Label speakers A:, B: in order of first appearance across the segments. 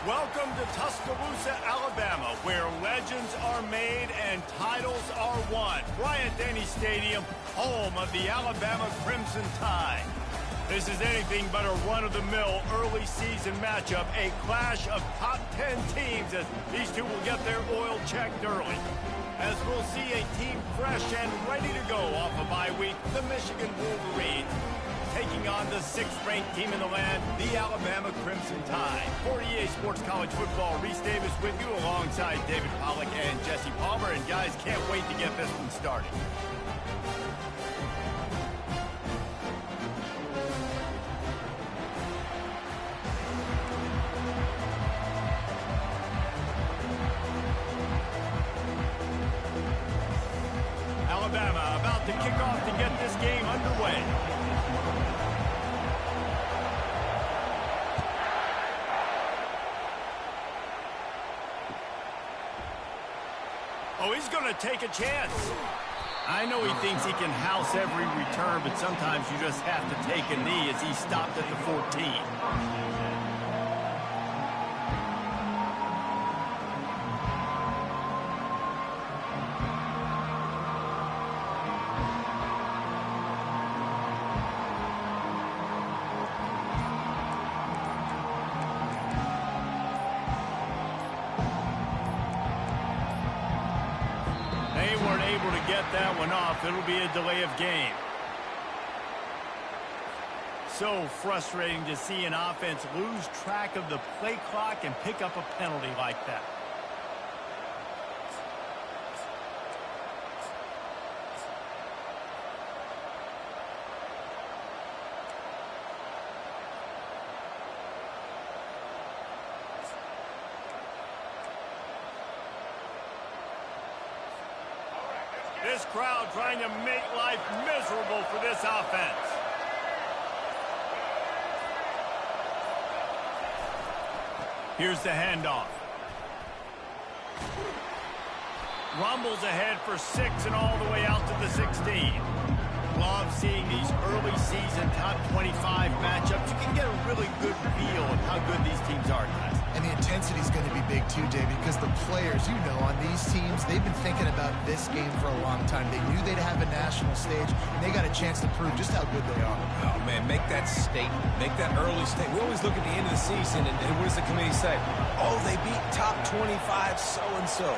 A: Welcome to Tuscaloosa, Alabama, where legends are made and titles are won. Bryant-Denny Stadium, home of the Alabama Crimson Tide. This is anything but a run-of-the-mill early season matchup, a clash of top 10 teams as these two will get their oil checked early. As we'll see a team fresh and ready to go off a bye week, the Michigan Wolverines, taking on the 6th-ranked team in the land, the Alabama Crimson Tide. For EA Sports College Football, Reese Davis with you alongside David Pollack and Jesse Palmer. And guys, can't wait to get this one started. Alabama about to kick off to get this game underway. Oh, he's going to take a chance. I know he thinks he can house every return, but sometimes you just have to take a knee as he stopped at the 14. They weren't able to get that one off. It'll be a delay of game. So frustrating to see an offense lose track of the play clock and pick up a penalty like that. This crowd trying to make life miserable for this offense. Here's the handoff. Rumbles ahead for 6 and all the way out to the 16. Love seeing these early season top 25 matchups. You can get a really good feel of how good these teams are, guys.
B: And the intensity is going to be big too, David, because the players, you know, on these teams, they've been thinking about this game for a long time. They knew they'd have a national stage, and they got a chance to prove just how good they are.
C: Oh, man, make that statement. Make that early statement. We always look at the end of the season, and what does the committee say? Oh, they beat top 25 so-and-so.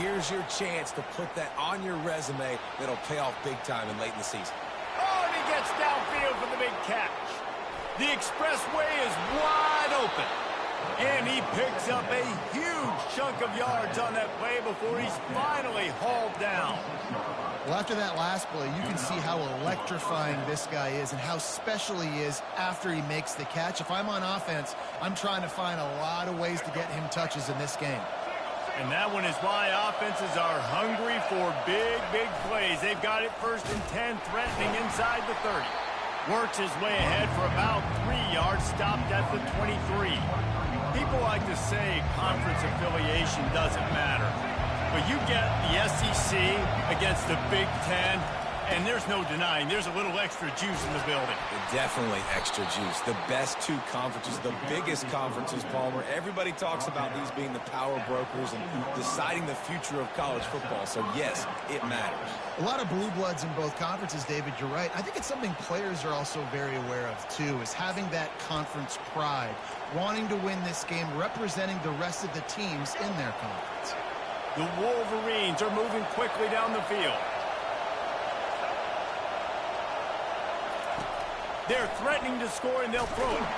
C: Here's your chance to put that on your resume that'll pay off big time and late in the season.
A: Oh, and he gets downfield for the big catch. The expressway is wide open. And he picks up a huge chunk of yards on that play before he's finally hauled down.
B: Well, after that last play, you can see how electrifying this guy is and how special he is after he makes the catch. If I'm on offense, I'm trying to find a lot of ways to get him touches in this game.
A: And that one is why offenses are hungry for big, big plays. They've got it 1st and 10, threatening inside the 30. Works his way ahead for about 3 yards, stopped at the 23. People like to say conference affiliation doesn't matter. But you get the SEC against the Big Ten, and there's no denying there's a little extra juice in the building.
C: Definitely extra juice. The best 2 conferences, the biggest conferences, Palmer. Everybody talks about these being the power brokers and deciding the future of college football. So, yes, it matters.
B: A lot of blue bloods in both conferences, David, you're right. I think it's something players are also very aware of, too, is having that conference pride, wanting to win this game, representing the rest of the teams in their conference.
A: The Wolverines are moving quickly down the field. They're threatening to score, and they'll throw it.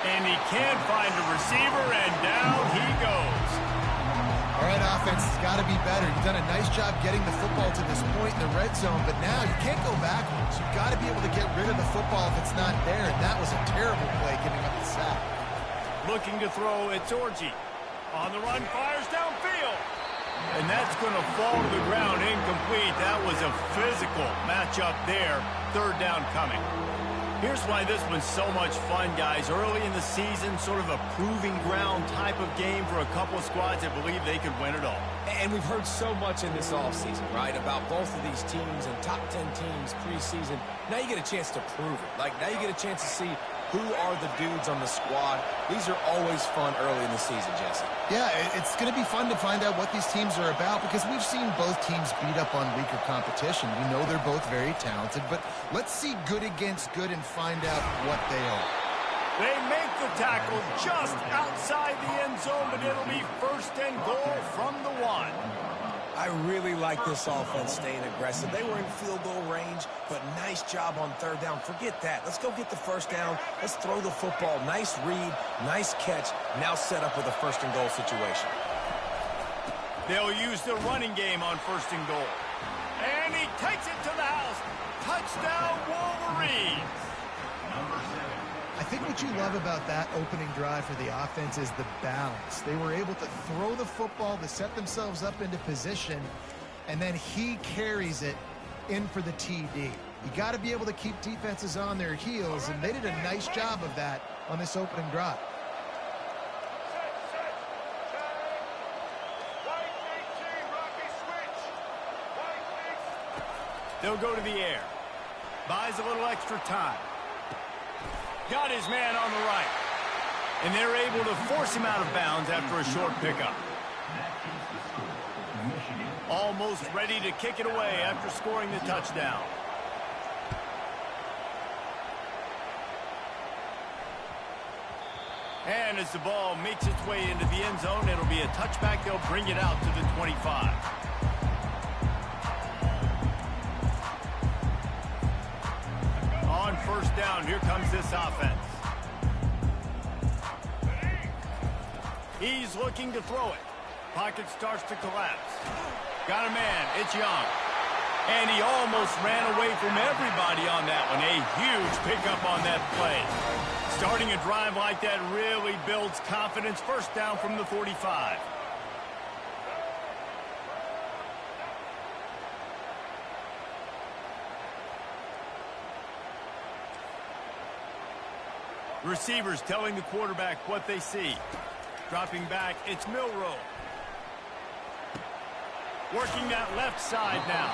A: And he can't find a receiver, and down he goes.
B: All right, offense has got to be better. You've done a nice job getting the football to this point in the red zone, but now you can't go backwards. You've got to be able to get rid of the football if it's not there, and that was a terrible play giving up the sack.
A: Looking to throw, it's Orji. On the run, fires downfield. And that's going to fall to the ground incomplete. That was a physical matchup there. 3rd down coming. Here's why this one's so much fun, guys. Early in the season, sort of a proving ground type of game for a couple of squads that believe they could win it all.
C: And we've heard so much in this offseason, right, about both of these teams and top 10 teams preseason. Now you get a chance to prove it. Like, now you get a chance to see Who are the dudes on the squad? These are always fun early in the season, Jesse.
B: Yeah, it's going to be fun to find out what these teams are about because we've seen both teams beat up on weaker competition. We know they're both very talented, but let's see good against good and find out what they are.
A: They make the tackle just outside the end zone, but it'll be first and goal from the 1.
C: I really like this offense staying aggressive. They were in field goal range, but nice job on third down. Forget that. Let's go get the first down. Let's throw the football. Nice read, nice catch. Now set up with a first and goal situation.
A: They'll use the running game on first and goal. And he takes it to the house. Touchdown, Wolverines.
B: I think what you love about that opening drive for the offense is the balance. They were able to throw the football to set themselves up into position, and then he carries it in for the TD. You got to be able to keep defenses on their heels, and they did a nice job of that on this opening drive.
A: They'll go to the air. Buys a little extra time. Got his man on the right. And they're able to force him out of bounds after a short pickup. Almost ready to kick it away after scoring the touchdown. And as the ball makes its way into the end zone, it'll be a touchback. They'll bring it out to the 25. On first down, here comes this offense. He's looking to throw it. Pocket starts to collapse. Got a man, it's Young. And he almost ran away from everybody on that one. A huge pickup on that play. Starting a drive like that really builds confidence. First down from the 45. Receivers telling the quarterback what they see. Dropping back, it's Milroe. Working that left side now.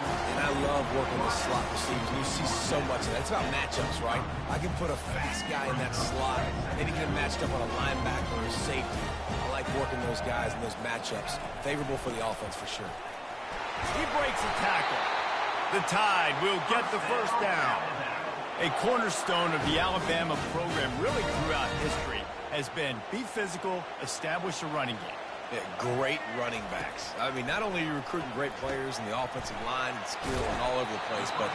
C: And I love working with slot receivers. You see so much of that. It's about matchups, right? I can put a fast guy in that slot. Maybe get him matched up on a linebacker or a safety. I like working those guys in those matchups. Favorable for the offense for sure.
A: He breaks a tackle. The Tide will get the first down. A cornerstone of the Alabama program really throughout history has been be physical, establish a running game.
C: Yeah, great running backs. I mean, not only are you recruiting great players in the offensive line and skill and all over the place, but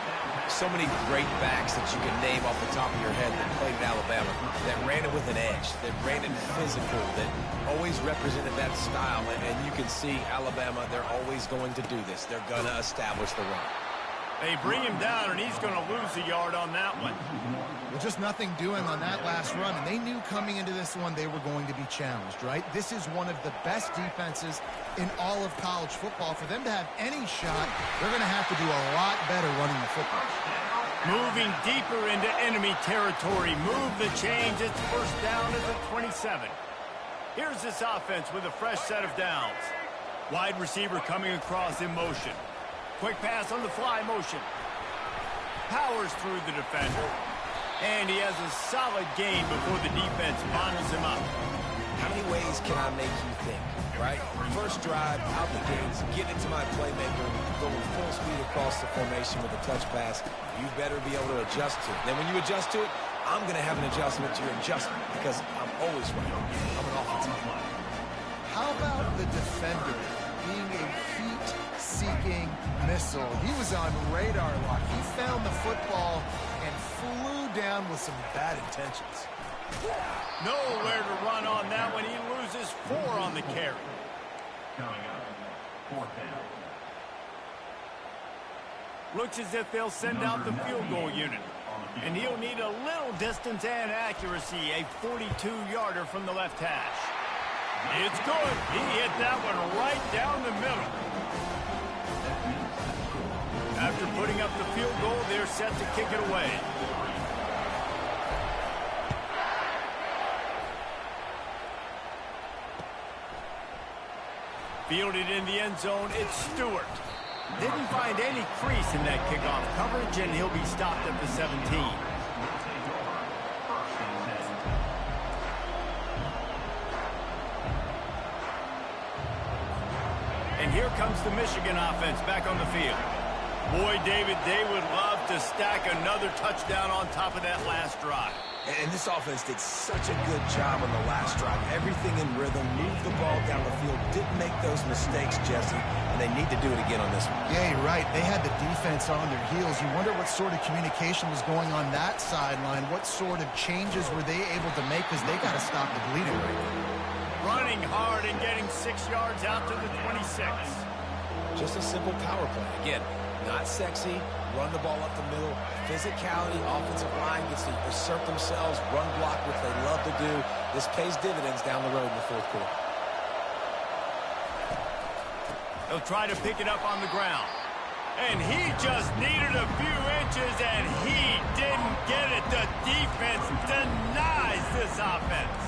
C: so many great backs that you can name off the top of your head that played at Alabama, that ran it with an edge, that ran it physical, that always represented that style. And you can see Alabama, they're always going to do this. They're going to establish the run.
A: They bring him down, and he's going to lose a yard on that one.
B: Well, just nothing doing on that last run, and they knew coming into this one they were going to be challenged, right? This is one of the best defenses in all of college football. For them to have any shot, they're going to have to do a lot better running the football.
A: Moving deeper into enemy territory. Move the change. It's first down at the 27. Here's this offense with a fresh set of downs. Wide receiver coming across in motion. Quick pass on the fly motion. Powers through the defender. And he has a solid gain before the defense bundles him up.
C: How many ways can I make you think, right? First drive, out the gates, get into my playmaker, going full speed across the formation with a touch pass. You better be able to adjust to it. Then when you adjust to it, I'm going to have an adjustment to your adjustment because I'm always right. I'm an offensive line.
B: How about the defender being a heat-seeking missile? He was on radar lock. He found the football and flew down with some bad intentions.
A: Nowhere to run on that one. He loses 4 on the carry. Looks as if they'll send out the field goal unit. And he'll need a little distance and accuracy. A 42-yarder from the left hash. It's good. He hit that one right down the middle. After putting up the field goal, they're set to kick it away. Fielded in the end zone, it's Stewart. Didn't find any crease in that kickoff coverage, and he'll be stopped at the 17. And here comes the Michigan offense back on the field. Boy, David, they would love to stack another touchdown on top of that last drive.
C: And this offense did such a good job on the last drive. Everything in rhythm, moved the ball down the field, didn't make those mistakes, Jesse, and they need to do it again on this one.
B: Yeah, you're right. They had the defense on their heels. You wonder what sort of communication was going on that sideline. What sort of changes were they able to make, because they got to stop the bleeding right now.
A: Running hard and getting 6 yards out to the 26.
C: Just a simple power play. Again, not sexy, run the ball up the middle, physicality, offensive line gets to assert themselves, run block, which they love to do. This pays dividends down the road in the fourth quarter.
A: He'll try to pick it up on the ground. And he just needed a few inches, and he didn't get it. The defense denies this offense.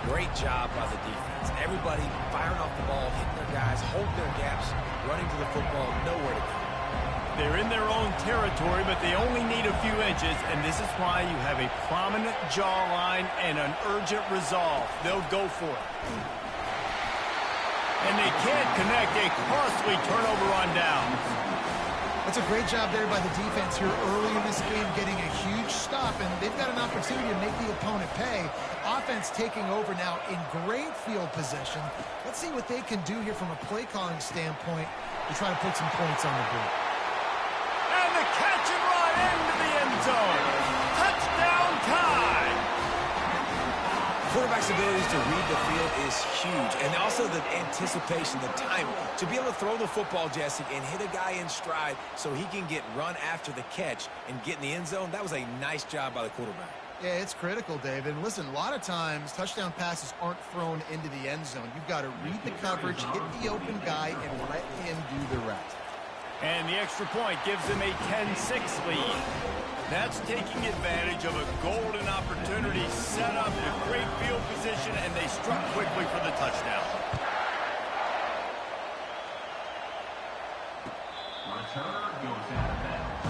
C: Great job by the defense. Everybody firing off the ball, hitting their guys, holding their gaps, running to the football, nowhere to go.
A: They're in their own territory, but they only need a few inches, and this is why you have a prominent jawline and an urgent resolve. They'll go for it. And they can't connect. A costly turnover on downs.
B: That's a great job there by the defense here early in this game, getting a huge stop, and they've got an opportunity to make the opponent pay. Offense taking over now in great field possession. Let's see what they can do here from a play calling standpoint to try to put some points on the board.
A: And the catch and run into the end zone. Touchdown time.
C: Quarterback's abilities to read the field is huge, and also the anticipation, the timing. To be able to throw the football, Jesse, and hit a guy in stride so he can get run after the catch and get in the end zone, that was a nice job by the quarterback.
B: Yeah, it's critical, David. And listen, a lot of times touchdown passes aren't thrown into the end zone. You've got to read the coverage, hit the open guy, and let him do the rest.
A: And the extra point gives them a 10-6 lead. That's taking advantage of a golden opportunity set up with great field position, and they struck quickly for the touchdown.
D: Returner goes out of bounds.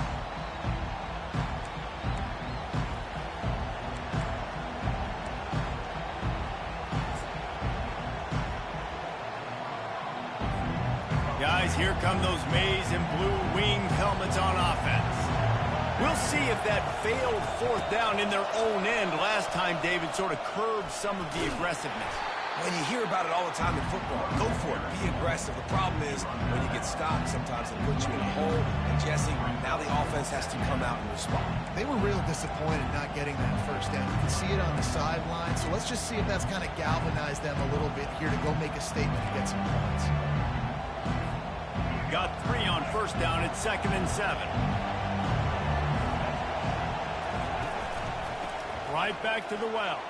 A: Guys, here come those maize and blue winged helmets on offense. We'll see if that failed fourth down in their own end last time, David, sort of curbed some of the aggressiveness.
C: When you hear about it all the time in football, go for it, be aggressive. The problem is when you get stopped, sometimes it puts you in a hole. And Jesse, now the offense has to come out and respond.
B: They were real disappointed not getting that first down. You can see it on the sideline. So let's just see if that's kind of galvanized them a little bit here to go make a statement and get some points.
A: Got 3 on first down at 2nd and 7. Right back to the well.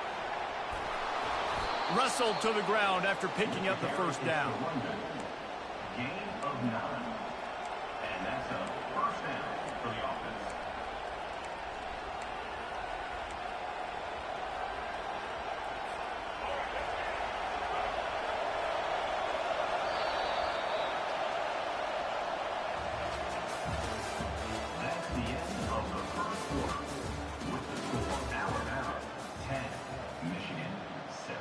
A: Wrestled to the ground after picking up the first down.
D: Gain of 9. And that's a first down for the offense. That's the end of the first quarter. With the score, Alabama 10, Michigan 6.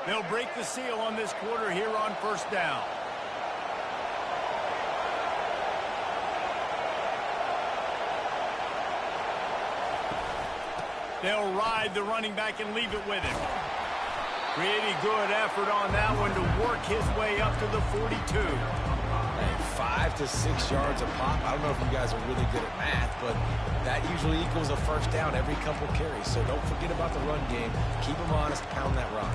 A: They'll break the seal on this quarter here on first down. They'll ride the running back and leave it with him. Pretty good effort on that one to work his way up to the 42.
C: Hey, 5 to 6 yards a pop. I don't know if you guys are really good at math, but that usually equals a first down every couple carries. So don't forget about the run game. Keep them honest, pound that rock.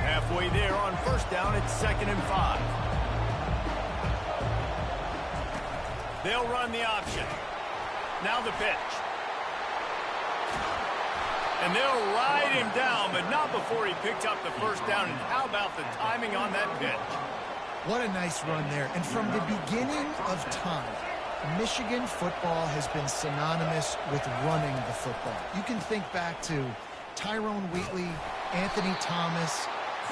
A: Halfway there on first down, it's 2nd and 5. They'll run the option. Now the pitch. And they'll ride him down, but not before he picks up the first down. And how about the timing on that pitch?
B: What a nice run there. And from the beginning of time, Michigan football has been synonymous with running the football. You can think back to Tyrone Wheatley, Anthony Thomas,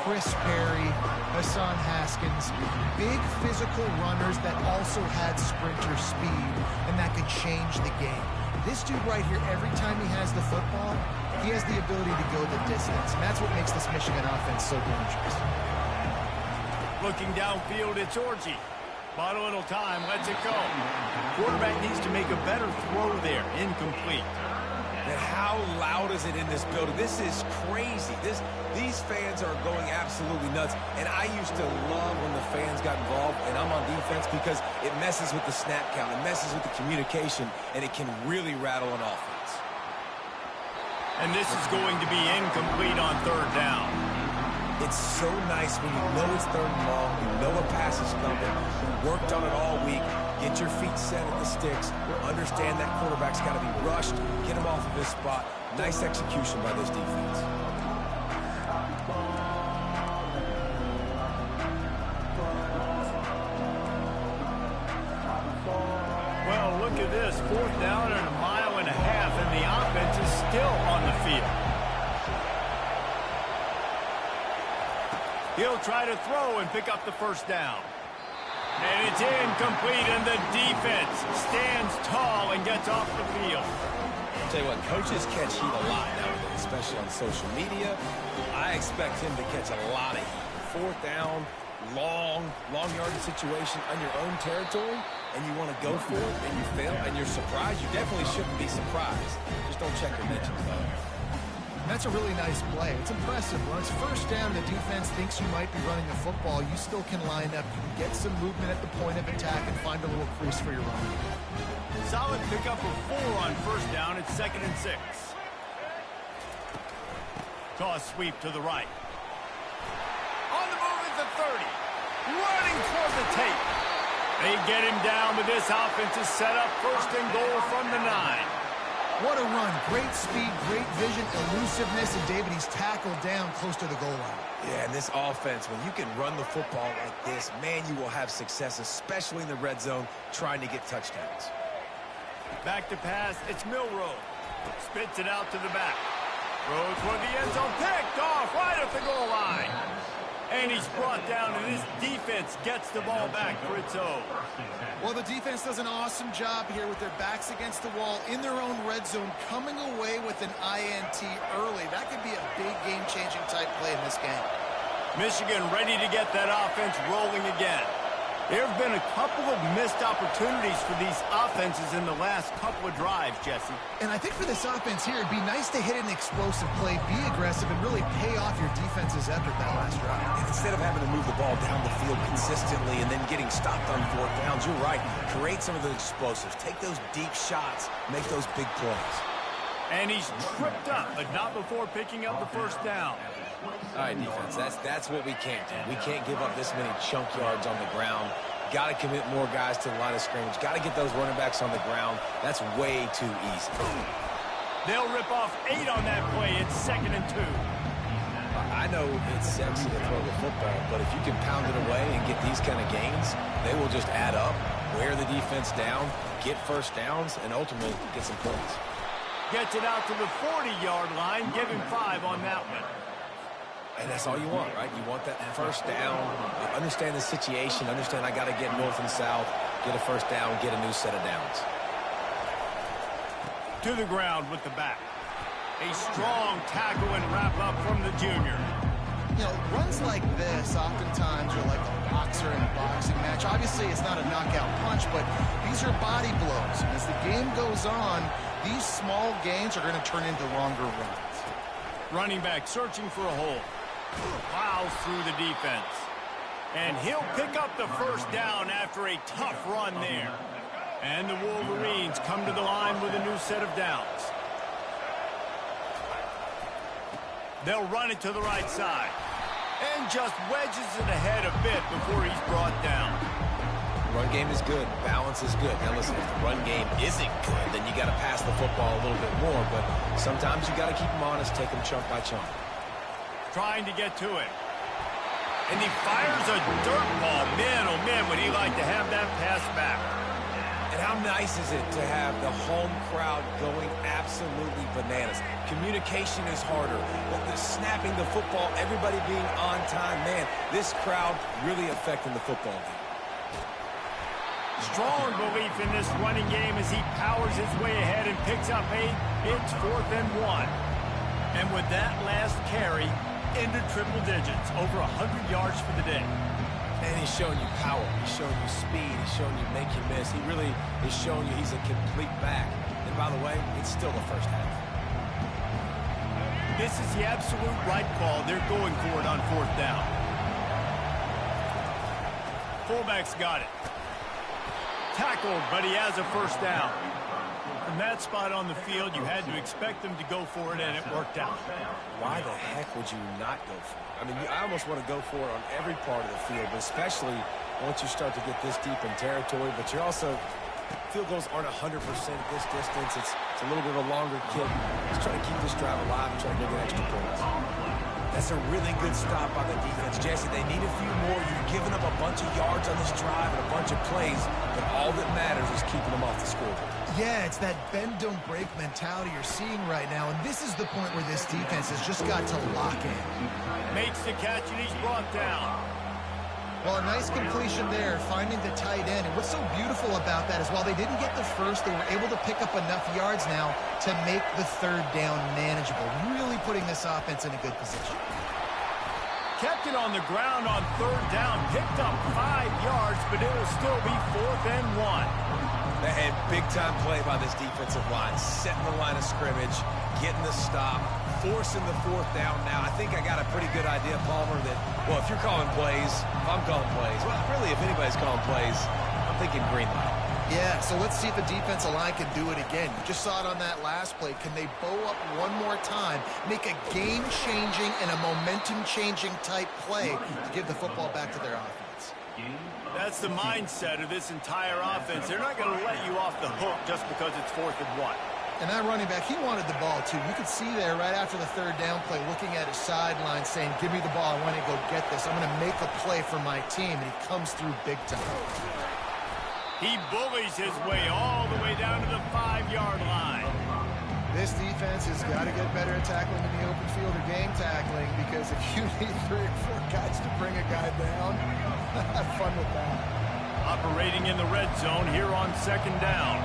B: Chris Perry, Hassan Haskins, big physical runners that also had sprinter speed, and that could change the game. This dude right here, every time he has the football, he has the ability to go the distance, and that's what makes this Michigan offense so dangerous.
A: Looking downfield, it's Orji. Bought a little time, lets it go. Quarterback needs to make a better throw there. Incomplete.
C: And how loud is it in this building? This is crazy. These fans are going absolutely nuts. And I used to love when the fans got involved, and I'm on defense, because it messes with the snap count. It messes with the communication, and it can really rattle an offense.
A: And this is going to be incomplete on third down.
C: It's so nice when you know it's third and long, you know a pass is coming, you worked on it all week, get your feet set at the sticks, understand that quarterback's got to be rushed, get him off of his spot. Nice execution by this defense.
A: Well, look at this. Fourth down and 1.5 miles, and the offense is still on the field. He'll try to throw and pick up the first down. And it's incomplete, and the defense stands tall and gets off the field.
C: I'll tell you what, coaches catch heat a lot nowadays, especially on social media. I expect him to catch a lot of heat. Fourth down, long yardage situation on your own territory, and you want to go for it, and you fail, and you're surprised. You definitely shouldn't be surprised. Just don't check your mentions, though.
B: That's a really nice play. It's impressive. When it's first down, the defense thinks you might be running the football. You still can line up. You can get some movement at the point of attack and find a little crease for your run.
A: Solid pickup of 4 on first down. It's 2nd and 6. Toss sweep to the right. On the move at the 30. Running toward the tape. They get him down, but this offense is set up 1st and goal from the 9.
B: What a run. Great speed, great vision, elusiveness, and David, he's tackled down close to the goal line.
C: Yeah, and this offense, when you can run the football like this, man, you will have success, especially in the red zone, trying to get touchdowns.
A: Back to pass, it's Milroe. Spits it out to the back. Throws toward the end zone, picked off right at the goal line. And he's brought down, and this defense gets the ball back for its own.
B: Well, the defense does an awesome job here with their backs against the wall in their own red zone, coming away with an INT early. That could be a big game-changing type play in this game.
A: Michigan ready to get that offense rolling again. There have been a couple of missed opportunities for these offenses in the last couple of drives, Jesse.
B: And I think for this offense here, it'd be nice to hit an explosive play, be aggressive, and really pay off your defense's effort that last drive.
C: And instead of having to move the ball down the field consistently and then getting stopped on fourth downs, you're right. Create some of those explosives. Take those deep shots. Make those big plays.
A: And he's tripped up, but not before picking up the first down.
C: All right, defense, that's what we can't do. We can't give up this many chunk yards on the ground. Got to commit more guys to the line of scrimmage. Got to get those running backs on the ground. That's way too easy.
A: They'll rip off 8 on that play. It's 2nd and 2.
C: I know it's sexy to throw the football, but if you can pound it away and get these kind of gains, they will just add up, wear the defense down, get first downs, and ultimately get some points.
A: Gets it out to the 40-yard line. Give him 5 on that one.
C: And that's all you want, right? You want that first down. Understand the situation. Understand I got to get north and south, get a first down, get a new set of downs.
A: To the ground with the back. A strong tackle and wrap up from the junior.
B: You know, runs like this oftentimes are like a boxer in a boxing match. Obviously, it's not a knockout punch, but these are body blows. And as the game goes on, these small gains are going to turn into longer runs.
A: Running back searching for a hole. Plows through the defense. And he'll pick up the first down after a tough run there. And the Wolverines come to the line with a new set of downs. They'll run it to the right side. And just wedges it ahead a bit before he's brought down.
C: Run game is good. Balance is good. Now listen, if the run game isn't good, then you got to pass the football a little bit more. But sometimes you got to keep them honest, take them chunk by chunk.
A: Trying to get to it. And he fires a dirt ball. Man, oh man, would he like to have that pass back.
C: And how nice is it to have the home crowd going absolutely bananas? Communication is harder, but the snap snapping the football, everybody being on time. Man, this crowd really affecting the football game.
A: Strong belief in this running game as he powers his way ahead and picks up 8. It's 4th and 1. And with that last carry, into triple digits, over 100 yards for the day.
C: And he's showing you power. He's showing you speed. He's showing you make you miss. He really is showing you he's a complete back. And by the way, it's still the first half.
A: This is the absolute right call. They're going for it on 4th down. Fullback's got it. Tackled, but he has a first down. From that spot on the field, you had to expect them to go for it, and it worked out.
C: Why the heck would you not go for it? I mean, I almost want to go for it on every part of the field, but especially once you start to get this deep in territory. But you're also, field goals aren't 100% at this distance. It's a little bit of a longer kick. Just trying to keep this drive alive and try to get extra points. That's a really good stop by the defense. Jesse, they need a few more. You've given up a bunch of yards on this drive and a bunch of plays, but all that matters is keeping them off the scoreboard.
B: Yeah, it's that bend, don't break mentality you're seeing right now, and this is the point where this defense has just got to lock in.
A: Makes the catch, and he's brought down.
B: Well, a nice completion there, finding the tight end. And what's so beautiful about that is while they didn't get the first, they were able to pick up enough yards now to make the 3rd down manageable, really putting this offense in a good position.
A: Kept it on the ground on 3rd down, picked up 5 yards, but it'll still be 4th and 1.
C: And big-time play by this defensive line, setting the line of scrimmage, getting the stop, forcing the 4th down now. I think I got a pretty good idea, Palmer, that, well, if you're calling plays, if I'm calling plays, well, really, if anybody's calling plays, I'm thinking green light.
B: Yeah, so let's see if the defensive line can do it again. You just saw it on that last play. Can they bow up one more time, make a game-changing and a momentum-changing type play to give the football back to their offense?
A: That's the mindset of this entire offense. They're not going to let you off the hook just because it's 4th and 1.
B: And that running back, he wanted the ball, too. You could see there right after the 3rd down play, looking at his sideline, saying, give me the ball. I want to go get this. I'm going to make a play for my team. And he comes through big time.
A: He bullies his way all the way down to the 5-yard line.
B: This defense has got to get better at tackling in the open field or game tackling, because if you need 3 or 4 guys to bring a guy down, have fun with that.
A: Operating in the red zone here on 2nd down.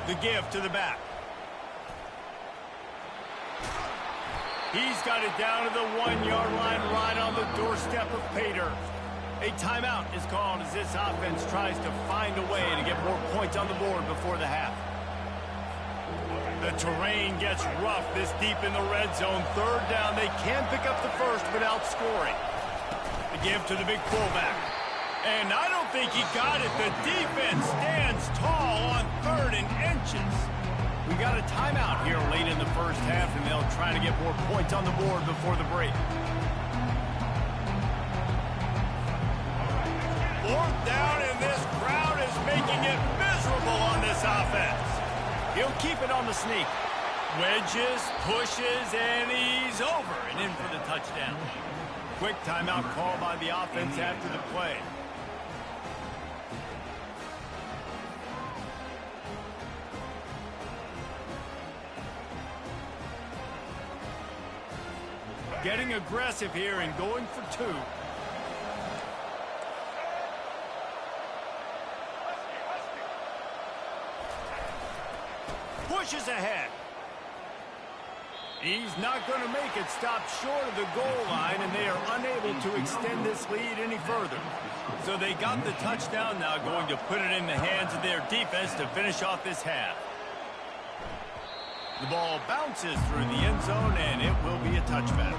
A: The give to the back. He's got it down to the 1-yard line, right on the doorstep of Pater. A timeout is called as this offense tries to find a way to get more points on the board before the half. The terrain gets rough this deep in the red zone. 3rd down, they can pick up the first without scoring. The give to the big fullback. And I don't think he got it. The defense stands tall on 3rd and inches. We got a timeout here late in the first half, and they'll try to get more points on the board before the break. 4th down, and this crowd is making it miserable on this offense. He'll keep it on the sneak. Wedges, pushes, and he's over and in for the touchdown. Quick timeout call by the offense after the play. Getting aggressive here and going for 2. Pushes ahead. He's not going to make it. Stop short of the goal line, and they are unable to extend this lead any further. So they got the touchdown, now going to put it in the hands of their defense to finish off this half. The ball bounces through the end zone, and it will be a touchback.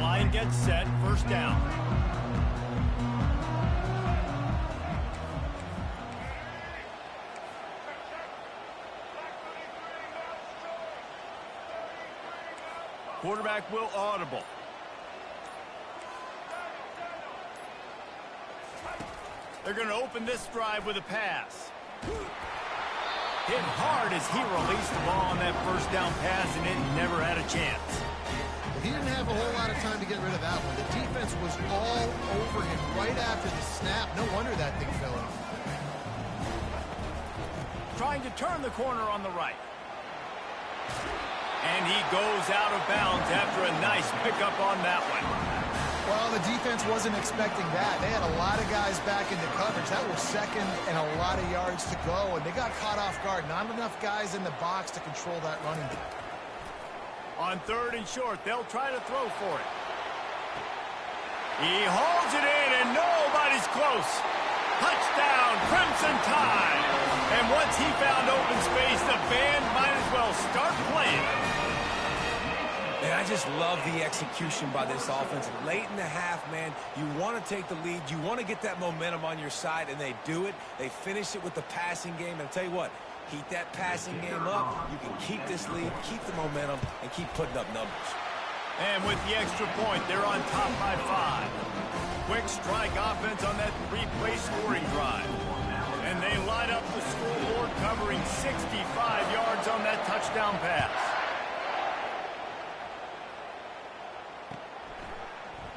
A: Line gets set, 1st down. Quarterback will audible. They're going to open this drive with a pass. Hit hard as he released the ball on that 1st down pass, and it never had a chance.
B: He didn't have a whole lot of time to get rid of that one. The defense was all over him right right after the snap. No wonder that thing fell in.
A: Trying to turn the corner on the right. And he goes out of bounds after a nice pickup on that one.
B: Well, the defense wasn't expecting that. They had a lot of guys back into coverage. That was second and a lot of yards to go, and they got caught off guard. Not enough guys in the box to control that running back.
A: On 3rd and short, they'll try to throw for it. He hauls it in, and nobody's close. Touchdown, Crimson Tide. And once he found open space, the band might as well start playing.
C: And I just love the execution by this offense. Late in the half, man, you want to take the lead. You want to get that momentum on your side, and they do it. They finish it with the passing game. And I'll tell you what, keep that passing game up. You can keep this lead, keep the momentum, and keep putting up numbers.
A: And with the extra point, they're on top by 5. Quick strike offense on that 3-play scoring drive. And they light up the scoreboard, covering 65 yards on that touchdown pass.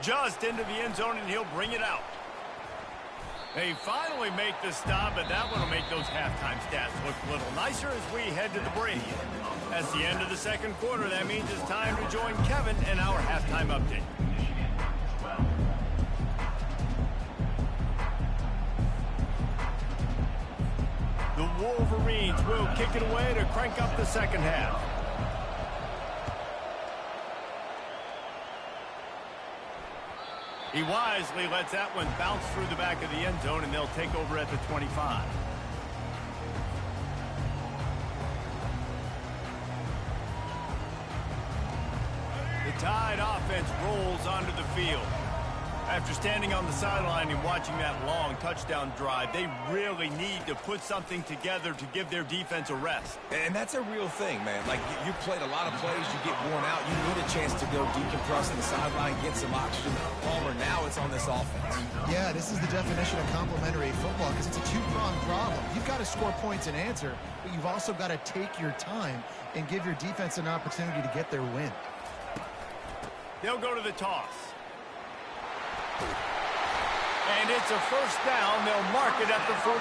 A: Just into the end zone, and he'll bring it out. They finally make the stop, but that one will make those halftime stats look a little nicer as we head to the break. That's the end of the second quarter. That means it's time to join Kevin and our halftime update. The Wolverines will kick it away to crank up the second half. He wisely lets that one bounce through the back of the end zone, and they'll take over at the 25. The Tide offense rolls onto the field. After standing on the sideline and watching that long touchdown drive, they really need to put something together to give their defense a rest.
C: And that's a real thing, man. Like, you played a lot of plays, you get worn out, you need a chance to go decompress on the sideline, get some oxygen. Palmer, now it's on this offense.
B: Yeah, this is the definition of complementary football because it's a two-pronged problem. You've got to score points and answer, but you've also got to take your time and give your defense an opportunity to get their win.
A: They'll go to the toss. And it's a first down. They'll mark it at the 44.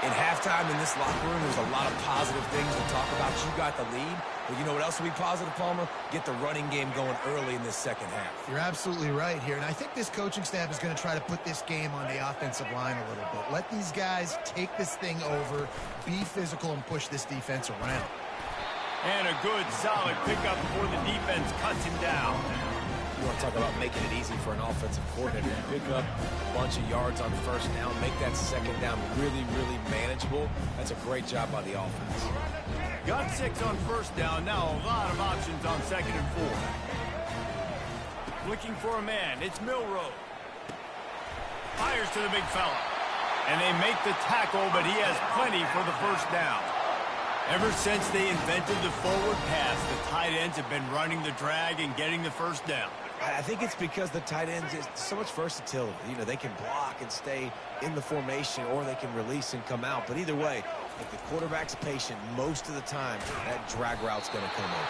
C: In halftime in this locker room, there's a lot of positive things to talk about. You got the lead. But you know what else will be positive, Palmer? Get the running game going early in this second half.
B: You're absolutely right here. And I think this coaching staff is going to try to put this game on the offensive line a little bit. Let these guys take this thing over, be physical, and push this defense around.
A: And a good, solid pickup before the defense cuts him down.
C: You want to talk about making it easy for an offensive coordinator to pick up a bunch of yards on first down, make that second down really, really manageable. That's a great job by the offense.
A: Got 6 on first down. Now a lot of options on 2nd and 4. Looking for a man. It's Milroe. Fires to the big fella. And they make the tackle, but he has plenty for the first down. Ever since they invented the forward pass, the tight ends have been running the drag and getting the first down.
C: I think it's because the tight ends is so much versatility. You know, they can block and stay in the formation, or they can release and come out. But either way, if the quarterback's patient, most of the time, that drag route's going to come over.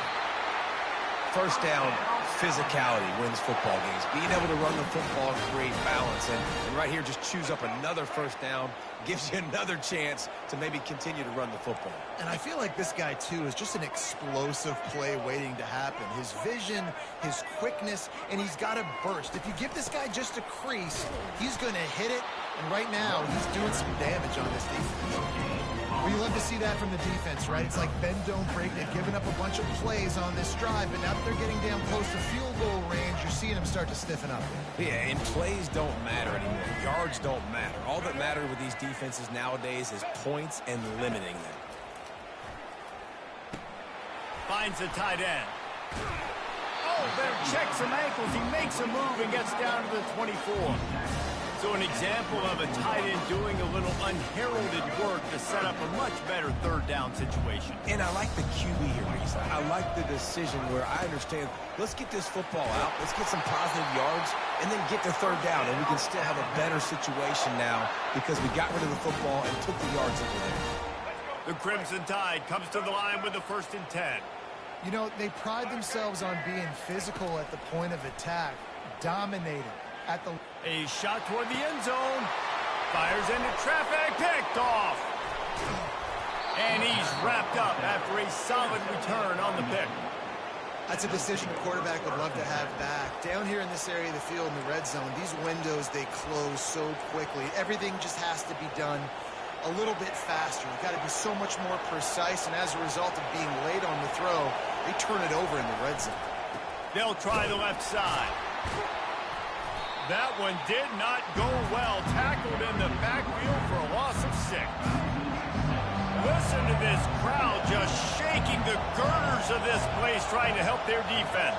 C: First down, physicality wins football games. Being able to run the football and create balance. And right here, just choose up another first down, gives you another chance to maybe continue to run the football.
B: And I feel like this guy, too, is just an explosive play waiting to happen. His vision, his quickness, and he's got a burst. If you give this guy just a crease, he's going to hit it. And right now, he's doing some damage on this defense. Well, you love to see that from the defense, right? It's like bend, don't break. They've given up a bunch of plays on this drive, but now that they're getting down close to field goal range, you're seeing them start to stiffen up.
C: Yeah, and plays don't matter anymore. Yards don't matter. All that matters with these defenses nowadays is points and limiting them.
A: Finds the tight end. Oh, better check some ankles. He makes a move and gets down to the 24. So an example of a tight end doing a little unheralded work to set up a much better third down situation.
C: And I like the QB here, Reese. I like the decision where I understand, let's get this football out, let's get some positive yards, and then get to third down, and we can still have a better situation now because we got rid of the football and took the yards over there.
A: The Crimson Tide comes to the line with the 1st and 10.
B: You know, they pride themselves on being physical at the point of attack, dominating at the...
A: A shot toward the end zone. Fires into traffic. Picked off. And he's wrapped up after a solid return on the pick.
B: That's a decision a quarterback would love to have back. Down here in this area of the field in the red zone, these windows, they close so quickly. Everything just has to be done a little bit faster. You've got to be so much more precise, and as a result of being late on the throw, they turn it over in the red zone.
A: They'll try the left side. That one did not go well. Tackled in the backfield for a loss of 6. Listen to this crowd just shaking the girders of this place, trying to help their defense.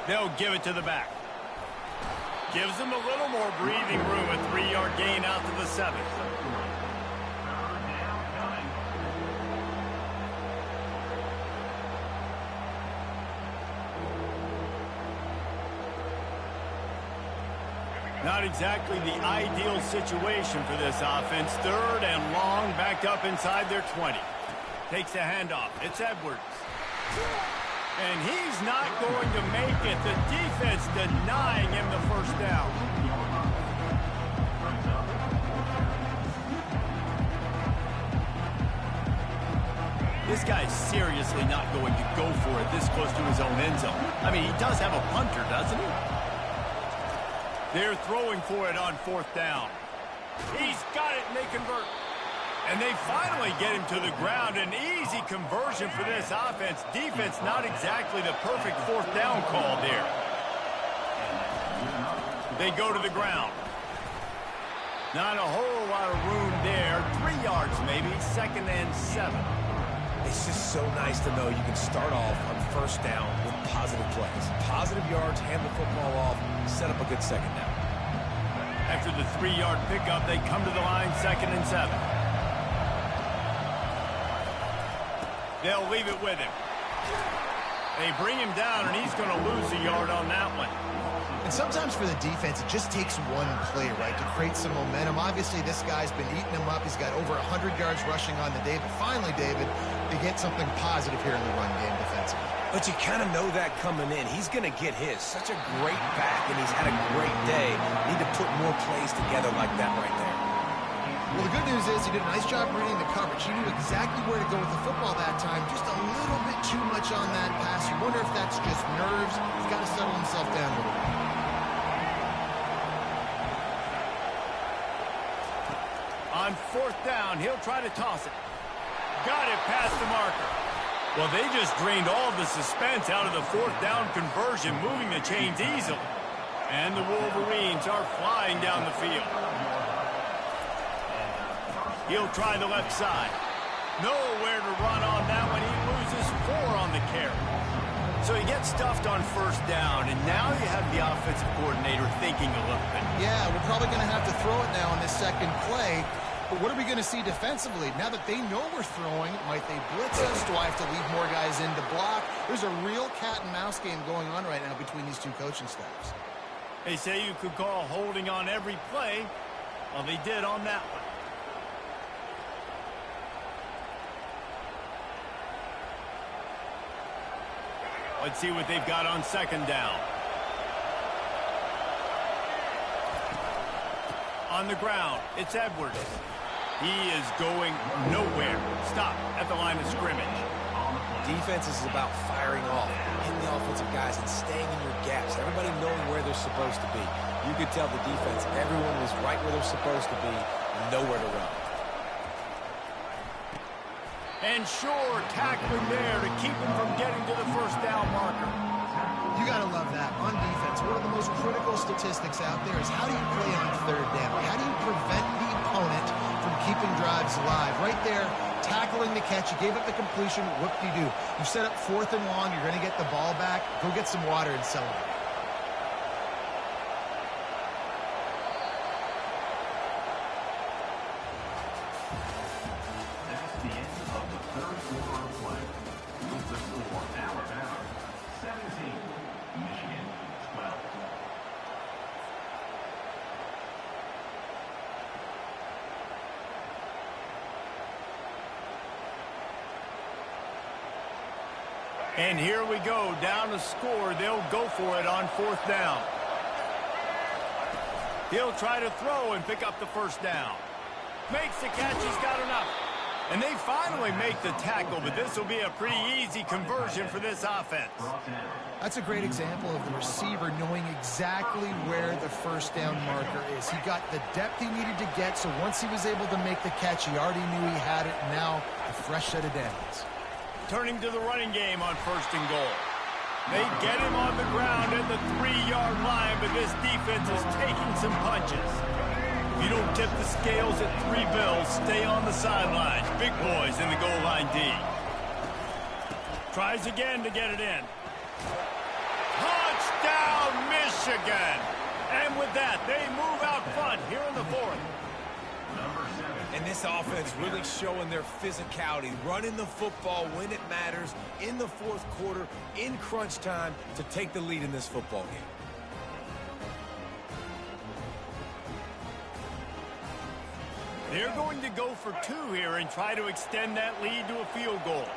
A: They'll give it to the back. Gives them a little more breathing room. A 3-yard gain out to the 7. Not exactly the ideal situation for this offense. 3rd and long, backed up inside their 20. Takes the handoff. It's Edwards. And he's not going to make it. The defense denying him the first down. This guy's seriously not going to go for it this close to his own end zone. I mean, he does have a punter, doesn't he? They're throwing for it on 4th down. He's got it, and they convert. And they finally get him to the ground. An easy conversion for this offense. Defense not exactly the perfect 4th down call there. They go to the ground. Not a whole lot of room there. 3 yards maybe, 2nd and 7.
C: It's just so nice to know you can start off on 1st down with positive plays. Positive yards, hand the football off, set up a good 2nd down.
A: After the 3-yard pickup, they come to the line, 2nd and 7. They'll leave it with him. They bring him down, and he's going to lose a yard on that one.
B: And sometimes for the defense, it just takes one play, right, to create some momentum. Obviously, this guy's been eating him up. He's got over 100 yards rushing on the day. But finally, David, they get something positive here in the run game defensively.
C: But you kind of know that coming in. He's going to get his. Such a great back, and he's had a great day. Need to put more plays together like that right there.
B: Well, the good news is he did a nice job reading the coverage. He knew exactly where to go with the football that time. Just a little bit too much on that pass. You wonder if that's just nerves. He's got to settle himself down a little bit.
A: On 4th down, he'll try to toss it. Got it past the marker. Well, they just drained all of the suspense out of the 4th down conversion, moving the chains easily. And the Wolverines are flying down the field. He'll try the left side. Nowhere to run on that one. He loses 4 on the carry. So he gets stuffed on 1st down, and now you have the offensive coordinator thinking a little bit.
B: Yeah, we're probably going to have to throw it now on this 2nd play. But what are we going to see defensively? Now that they know we're throwing, might they blitz us? Do I have to leave more guys in to block? There's a real cat-and-mouse game going on right now between these two coaching staffs.
A: They say you could call holding on every play. Well, they did on that one. Let's see what they've got on 2nd down. On the ground, it's Edwards. He is going nowhere. Stop at the line of scrimmage.
C: Defense is about firing off, hitting the offensive guys, and staying in your gaps. Everybody knowing where they're supposed to be. You could tell the defense, everyone was right where they're supposed to be, nowhere to run.
A: And sure, tackling there to keep him from getting to the 1st down marker.
B: You got to love that. On defense, one of the most critical statistics out there is how do you play on 3rd down? How do you prevent the opponent from keeping drives alive? Right there, tackling the catch. You gave up the completion. What do? You set up 4th and long. You're going to get the ball back. Go get some water and celebrate.
D: That's the end of the 3rd quarter of play. With the score, Alabama 17, Michigan 12.
A: And here we go, down to score. They'll go for it on 4th down. He'll try to throw and pick up the first down. Makes the catch, he's got enough. And they finally make the tackle, but this will be a pretty easy conversion for this offense.
B: That's a great example of the receiver knowing exactly where the first down marker is. He got the depth he needed to get, so once he was able to make the catch, he already knew he had it, and now a fresh set of downs. Turning to the running game on 1st and goal. They get him on the ground at the 3-yard line, but this defense is taking some punches. If you don't tip the scales at 3 bills, stay on the sidelines. Big boys in the goal line D. Tries again to get it in. Touchdown, Michigan! And with that, they move out front here in the 4th.
C: And this offense really showing their physicality, running the football when it matters, in the 4th quarter, in crunch time, to take the lead in this football game.
A: They're going to go for 2 here and try to extend that lead to a field goal.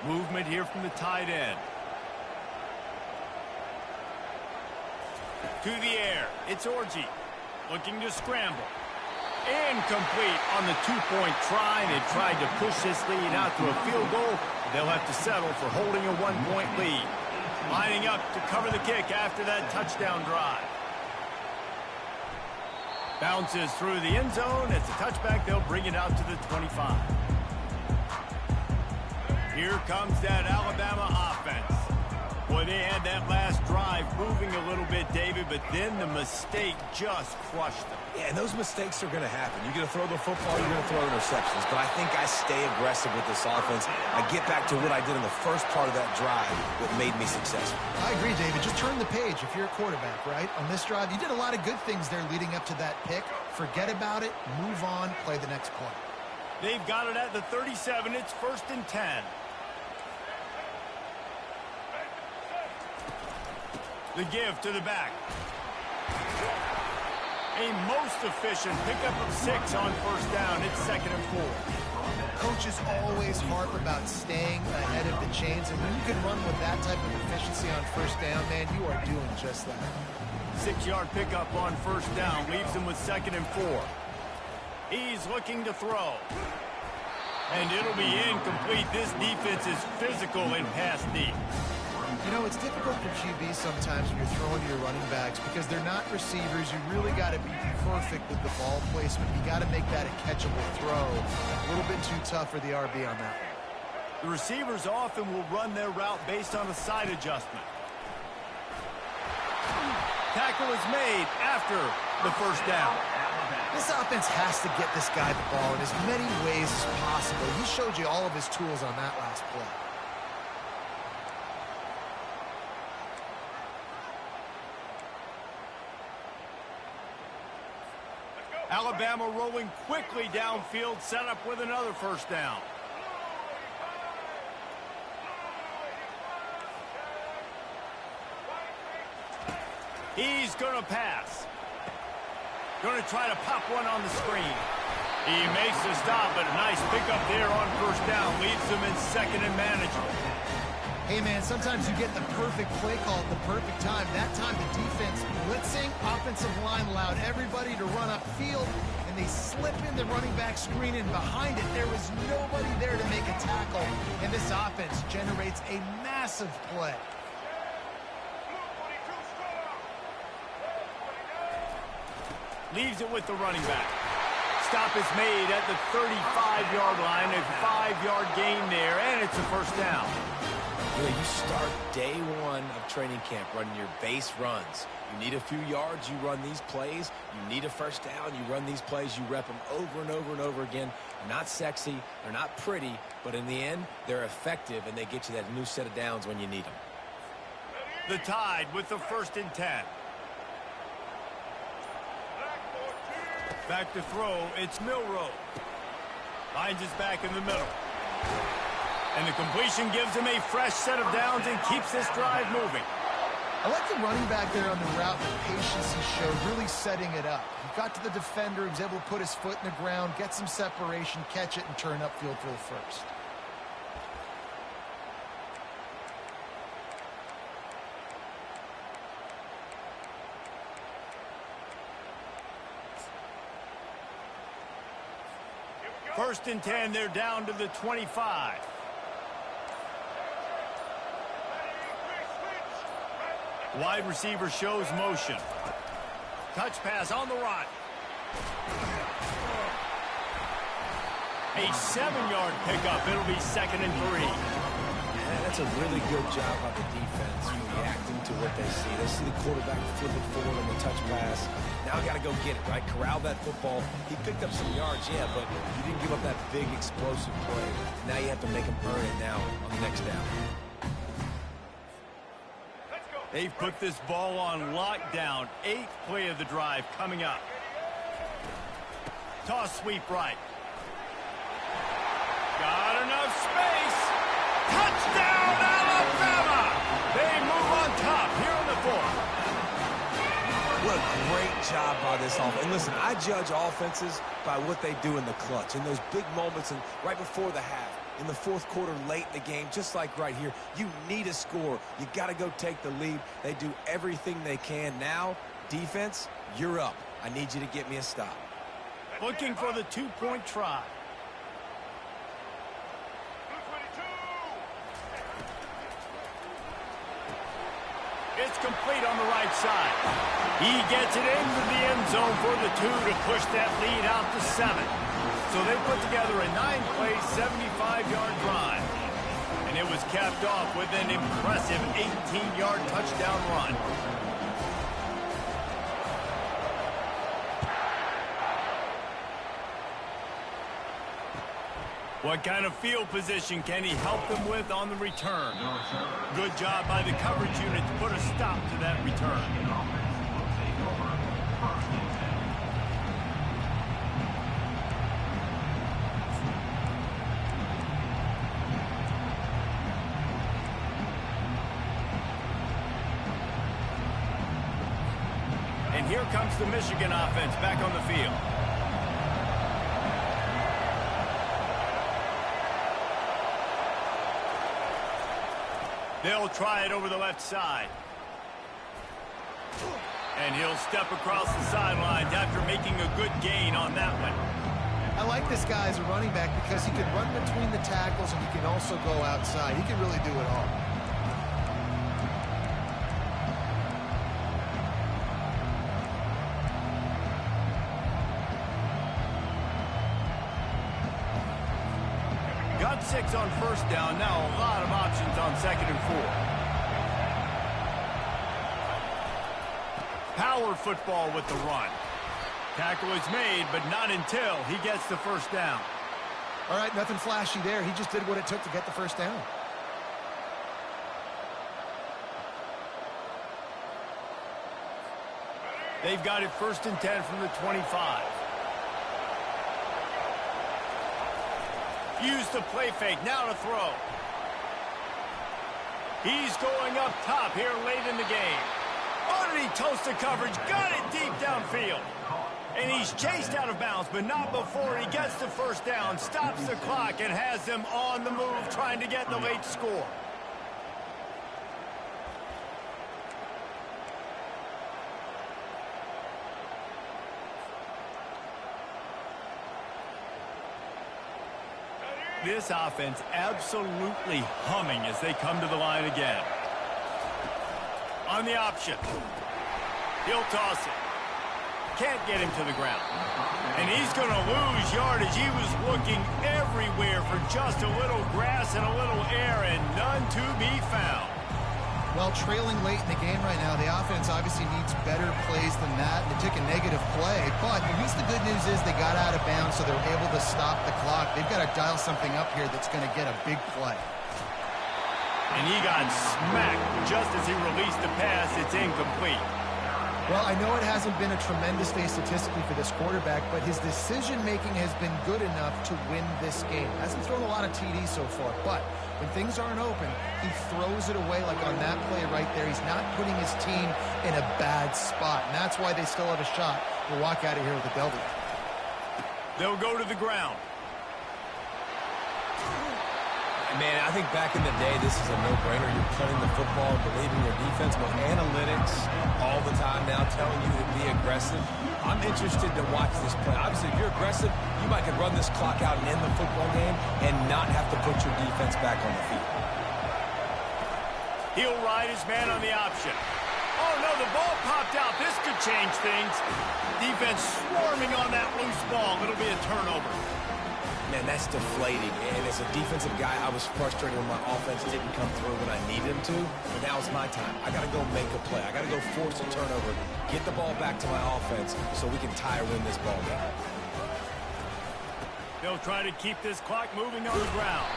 A: Movement here from the tight end. To the air, it's Orji. Looking to scramble. Incomplete on the 2-point try. They tried to push this lead out to a field goal. They'll have to settle for holding a 1-point lead. Lining up to cover the kick after that touchdown drive. Bounces through the end zone. It's a touchback. They'll bring it out to the 25. Here comes that Alabama offense. Boy, they had that last drive moving a little bit, David, but then the mistake just crushed them.
C: Yeah, and those mistakes are going to happen. You're going to throw the football, you're going to throw interceptions. But I think I stay aggressive with this offense. I get back to what I did in the first part of that drive that made me successful.
B: I agree, David. Just turn the page if you're a quarterback, right? On this drive, you did a lot of good things there leading up to that pick. Forget about it, move on, play the next play.
A: They've got it at the 37. It's 1st and 10. The give to the back. A most efficient pickup of 6 on 1st down. It's 2nd and 4.
B: Coaches always harp about staying ahead of the chains, and when you can run with that type of efficiency on 1st down, man, you are doing just that.
A: 6-yard pickup on 1st down. Leaves him with 2nd and 4. He's looking to throw. And it'll be incomplete. This defense is physical in pass deep.
B: You know, it's difficult for QB sometimes when you're throwing to your running backs because they're not receivers. You really got to be perfect with the ball placement. You got to make that a catchable throw. A little bit too tough for the RB on that one.
A: The receivers often will run their route based on a side adjustment. Tackle is made after the 1st down.
B: This offense has to get this guy the ball in as many ways as possible. He showed you all of his tools on that last play.
A: Alabama rolling quickly downfield, set up with another 1st down. He's going to pass. Going to try to pop one on the screen. He makes the stop, but a nice pickup there on 1st down. Leaves them in 2nd and manageable.
B: Hey, man, sometimes you get the perfect play call at the perfect time. That time the defense blitzing, offensive line allowed everybody to run upfield, and they slip in the running back screen, and behind it there was nobody there to make a tackle, and this offense generates a massive play.
A: Leaves it with the running back. Stop is made at the 35-yard line, a 5-yard gain there, and it's a 1st down.
C: You know, you start day 1 of training camp running your base runs. You need a few yards, you run these plays. You need a 1st down, you run these plays. You rep them over and over and over again. They're not sexy, they're not pretty, but in the end, they're effective, and they get you that new set of downs when you need them.
A: The Tide with the 1st and 10. Back to throw, it's Milroe. Finds his back in the middle. And the completion gives him a fresh set of downs and keeps this drive moving.
B: I like the running back there on the route, the patience he showed, really setting it up. He got to the defender, he was able to put his foot in the ground, get some separation, catch it, and turn upfield for the 1st.
A: First and 10, they're down to the 25. Wide receiver shows motion. Touch pass on the run. A 7-yard pickup. It'll be 2nd and 3.
C: Yeah, that's a really good job by the defense reacting to what they see. They see the quarterback flipping forward on the touch pass. Now got to go get it, right? Corral that football. He picked up some yards, yeah, but he didn't give up that big explosive play. Now you have to make him earn it now on the next down.
A: They've put this ball on lockdown. 8th play of the drive coming up. Toss sweep right. Got enough space. Touchdown, Alabama! They move on top here in the 4th.
C: What a great job by this offense. And listen, I judge offenses by what they do in the clutch, in those big moments and right before the half. In the 4th quarter, late in the game, just like right here, you need a score. You got to go take the lead. They do everything they can. Now, defense, you're up. I need you to get me a stop.
A: Looking for the 2-point try. It's complete on the right side. He gets it into the end zone for the 2 to push that lead out to 7. So they put together a 9-play, 75-yard drive. And it was capped off with an impressive 18-yard touchdown run. What kind of field position can he help them with on the return? Good job by the coverage unit to put a stop to that return. And here comes the Michigan offense back on the field. They'll try it over the left side. And he'll step across the sidelines after making a good gain on that one.
B: I like this guy as a running back because he can run between the tackles and he can also go outside. He can really do it all.
A: Got 6 on first down. Now a lot of options on 2nd and 4. Power football with the run. Tackle is made, but not until he gets the first down.
B: All right, nothing flashy there. He just did what it took to get the first down.
A: They've got it 1st and 10 from the 25. Use the play fake, now to throw. He's going up top here late in the game. Oh, did he toast the coverage? Got it deep downfield. And he's chased out of bounds, but not before he gets the first down, stops the clock, and has them on the move trying to get the late score. This offense absolutely humming as they come to the line again. On the option. He'll toss it. Can't get him to the ground. And he's going to lose yardage. He was looking everywhere for just a little grass and a little air, and none to be found.
B: Well, trailing late in the game right now, the offense obviously needs better plays than that. They took a negative play, but at least the good news is they got out of bounds, so they're able to stop the clock. They've got to dial something up here that's going to get a big play.
A: And he got smacked just as he released the pass. It's incomplete.
B: Well, I know it hasn't been a tremendous day statistically for this quarterback, but his decision-making has been good enough to win this game. Hasn't thrown a lot of TDs so far, but when things aren't open, he throws it away like on that play right there. He's not putting his team in a bad spot, and that's why they still have a shot to walk out of here with a W.
A: They'll go to the ground.
C: Man, I think back in the day, this is a no-brainer. You're playing the football and believing your defense, but analytics all the time now telling you to be aggressive. I'm interested to watch this play. Obviously, if you're aggressive, you might could run this clock out and end the football game and not have to put your defense back on the field.
A: He'll ride his man on the option. Oh, no, the ball popped out. This could change things. Defense swarming on that loose ball. It'll be a turnover.
C: Man, that's deflating. And as a defensive guy, I was frustrated when my offense didn't come through when I needed him to. But now it's my time. I got to go make a play. I got to go force a turnover, get the ball back to my offense so we can tie or win this ball game.
A: They'll try to keep this clock moving on the ground.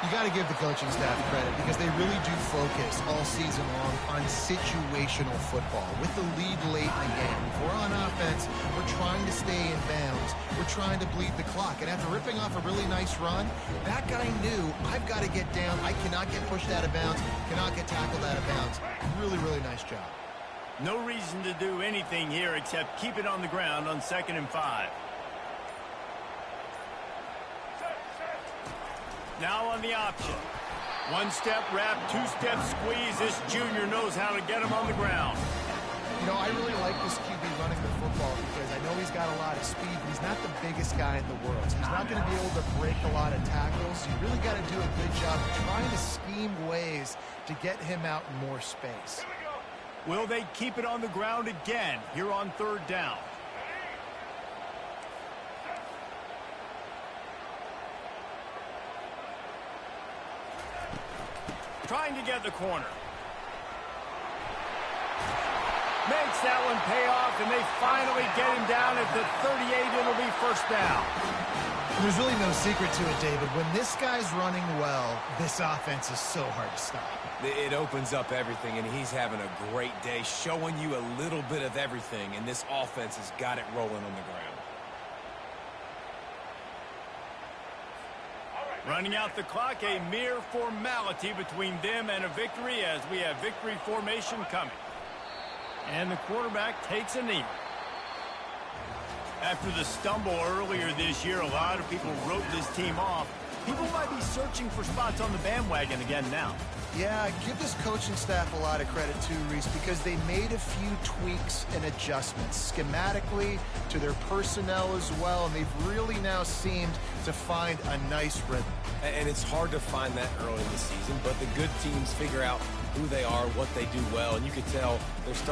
B: You got to give the coaching staff credit because they really do focus all season long on situational football. With the lead late in the game, if we're on offense, we're trying to stay in bounds. We're trying to bleed the clock. And after ripping off a really nice run, that guy knew, I've got to get down. I cannot get pushed out of bounds, cannot get tackled out of bounds. Really, really nice job.
A: No reason to do anything here except keep it on the ground on 2nd and 5. Now on the option. One-step wrap, two-step squeeze. This junior knows how to get him on the ground.
B: You know, I really like this QB running the football because I know he's got a lot of speed, but he's not the biggest guy in the world. So he's not going to be able to break a lot of tackles. You really got to do a good job of trying to scheme ways to get him out in more space.
A: Will they keep it on the ground again here on 3rd down? Trying to get the corner. Makes that one pay off, and they finally get him down at the 38. It'll be 1st down.
B: There's really no secret to it, David. When this guy's running well, this offense is so hard to stop.
C: It opens up everything, and he's having a great day, showing you a little bit of everything, and this offense has got it rolling on the ground.
A: Running out the clock, a mere formality between them and a victory as we have victory formation coming. And the quarterback takes a knee. After the stumble earlier this year, a lot of people wrote this team off. People might be searching for spots on the bandwagon again now.
B: Yeah, give this coaching staff a lot of credit too, Reese, because they made a few tweaks and adjustments schematically to their personnel as well, and they've really now seemed to find a nice rhythm.
C: And it's hard to find that early in the season, but the good teams figure out who they are, what they do well, and you can tell they're starting